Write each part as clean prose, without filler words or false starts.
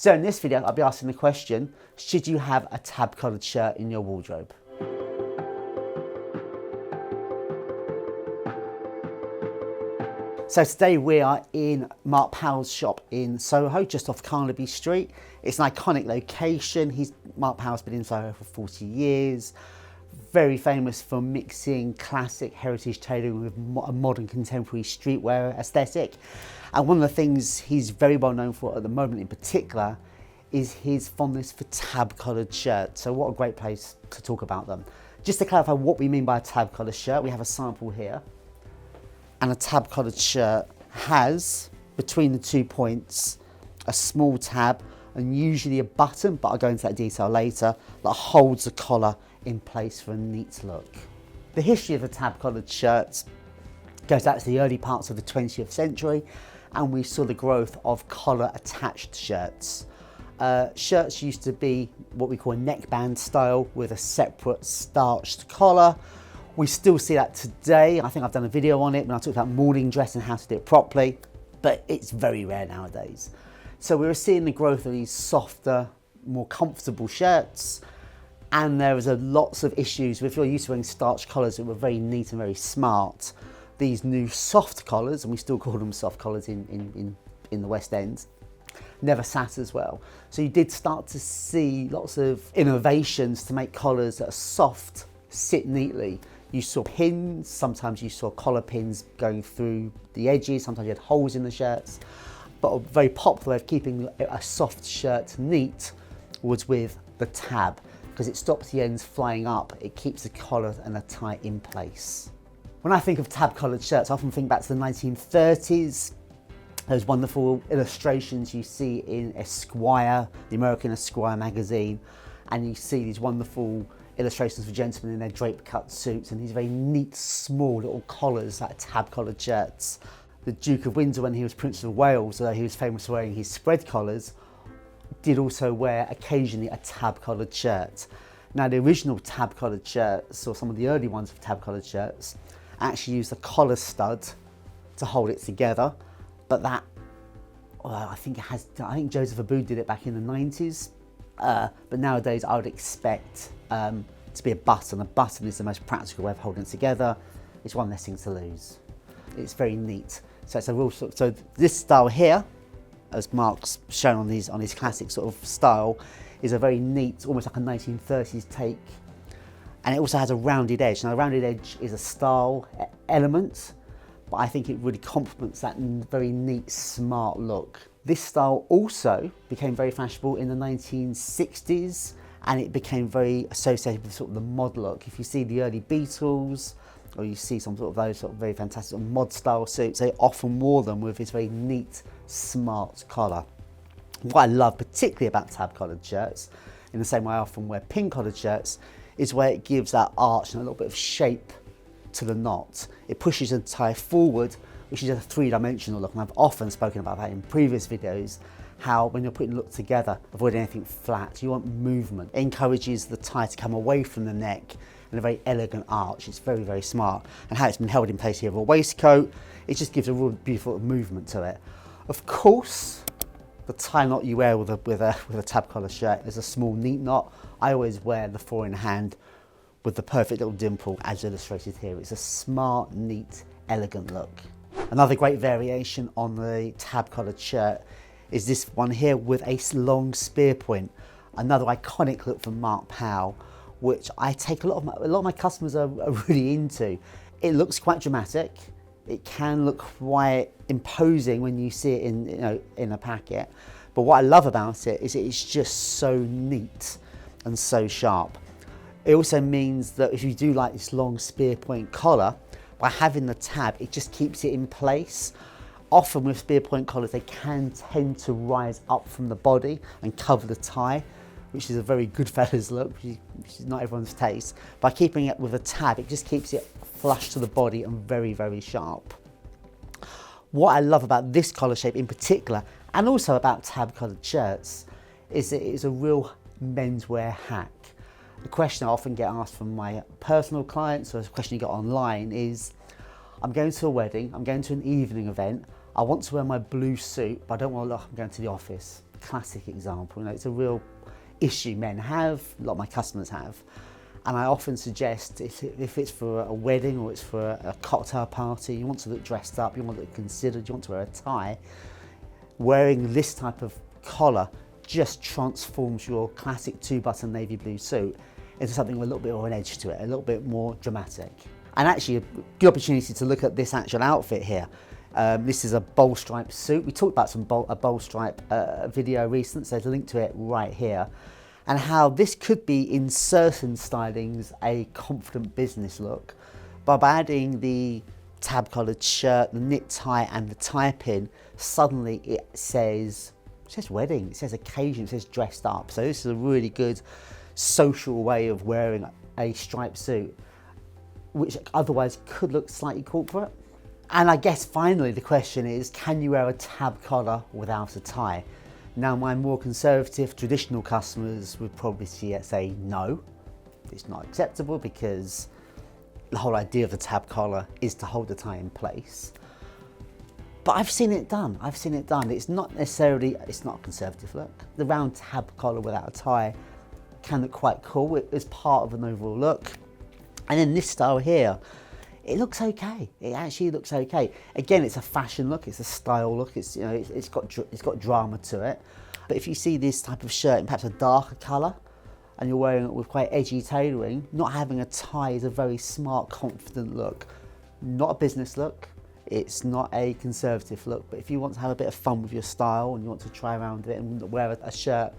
So in this video, I'll be asking the question, should you have a tab collared shirt in your wardrobe? So today we are in Mark Powell's shop in Soho, just off Carnaby Street. It's an iconic location. Mark Powell's been in Soho for 40 years. Very famous for mixing classic heritage tailoring with a modern contemporary streetwear aesthetic. And one of the things he's very well known for at the moment in particular is his fondness for tab collared shirts. So what a great place to talk about them. Just to clarify what we mean by a tab collared shirt, we have a sample here. And a tab collared shirt has, between the 2 points, a small tab and usually a button, but I'll go into that detail later, that holds the collar in place for a neat look. The history of the tab collared shirts goes back to the early parts of the 20th century, and we saw the growth of collar attached shirts. Shirts used to be what we call a neckband style with a separate starched collar. We still see that today. I think I've done a video on it when I talked about morning dress and how to do it properly, but it's very rare nowadays. So we were seeing the growth of these softer, more comfortable shirts, and there was lots of issues with, if you're used to wearing starched collars that were very neat and very smart, these new soft collars, and we still call them soft collars in the West End, never sat as well. So you did start to see lots of innovations to make collars that are soft, sit neatly. You saw pins, sometimes you saw collar pins going through the edges, sometimes you had holes in the shirts. But a very popular way of keeping a soft shirt neat was with the tab, because it stops the ends flying up, it keeps the collar and the tie in place. When I think of tab collared shirts, I often think back to the 1930s, those wonderful illustrations you see in Esquire, the American Esquire magazine, and you see these wonderful illustrations of gentlemen in their draped cut suits and these very neat, small little collars, like tab collared shirts. The Duke of Windsor, when he was Prince of Wales, although he was famous for wearing his spread collars, did also wear occasionally a tab collared shirt. Now the original tab collared shirts, or some of the early ones of tab collared shirts, actually used a collar stud to hold it together, but that, well, I think Joseph Abboud did it back in the 90s. But nowadays I would expect to be a button. A button is the most practical way of holding it together. It's one less thing to lose. It's very neat. So it's a real so this style here, as Mark's shown on his classic sort of style, is a very neat, almost like a 1930s take. And it also has a rounded edge. Now, a rounded edge is a style element, but I think it really complements that very neat, smart look. This style also became very fashionable in the 1960s, and it became very associated with sort of the mod look. If you see the early Beatles, or you see some sort of those sort of very fantastic mod style suits, they often wore them with this very neat, smart collar. What I love particularly about tab collared shirts, in the same way I often wear pin collared shirts, is where it gives that arch and a little bit of shape to the knot. It pushes the tie forward, which is a three-dimensional look, and I've often spoken about that in previous videos, how when you're putting the look together, avoid anything flat, you want movement. It encourages the tie to come away from the neck in a very elegant arch. It's very, very smart. And how it's been held in place here with a waistcoat, it just gives a real beautiful movement to it. Of course, the tie knot you wear with a tab collar shirt is a small, neat knot. I always wear the 4-in-hand with the perfect little dimple as illustrated here. It's a smart, neat, elegant look. Another great variation on the tab collared shirt is this one here with a long spear point. Another iconic look from Mark Powell, which I take a lot of my customers are really into. It looks quite dramatic. It can look quite imposing when you see it in a packet. But what I love about it is it's just so neat and so sharp. It also means that if you do like this long spear point collar, by having the tab, it just keeps it in place. Often with spear point collars, they can tend to rise up from the body and cover the tie, which is a very good fella's look, which is not everyone's taste. By keeping it with a tab, it just keeps it flush to the body and very, very sharp. What I love about this collar shape in particular, and also about tab collared shirts, is that it is a real menswear hack. The question I often get asked from my personal clients, or a question you get online, is I'm going to a wedding, I'm going to an evening event, I want to wear my blue suit, but I don't want to look like I'm going to the office. classic example. You know, it's a real issue men have, a lot of my customers have. And I often suggest if it's for a wedding or it's for a cocktail party, you want to look dressed up, you want to look considered, you want to wear a tie, wearing this type of collar just transforms your classic 2-button navy blue suit into something with a little bit of an edge to it, a little bit more dramatic. And actually a good opportunity to look at this actual outfit here. This is a bold stripe suit. We talked about a bold stripe video recently, so there's a link to it right here. And how this could be, in certain stylings, a confident business look. By adding the tab collared shirt, the knit tie and the tie pin, suddenly it says wedding, it says occasion, it says dressed up. So this is a really good social way of wearing a striped suit, which otherwise could look slightly corporate. And I guess finally the question is, can you wear a tab collar without a tie? Now, my more conservative, traditional customers would probably say no, it's not acceptable, because the whole idea of the tab collar is to hold the tie in place. But I've seen it done, It's not necessarily, it's not a conservative look. The round tab collar without a tie can look quite cool. It is part of an overall look. And then this style here, it looks okay. It actually looks okay. Again, it's a fashion look, it's a style look. It's, you know, it's got drama to it. But if you see this type of shirt in perhaps a darker colour, and you're wearing it with quite edgy tailoring, not having a tie is a very smart, confident look. Not a business look. It's not a conservative look. But if you want to have a bit of fun with your style and you want to try around it and wear a shirt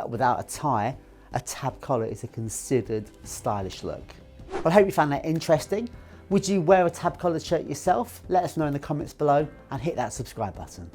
without a tie, a tab collar is a considered stylish look. Well, I hope you found that interesting. Would you wear a tab collared shirt yourself? Let us know in the comments below and hit that subscribe button.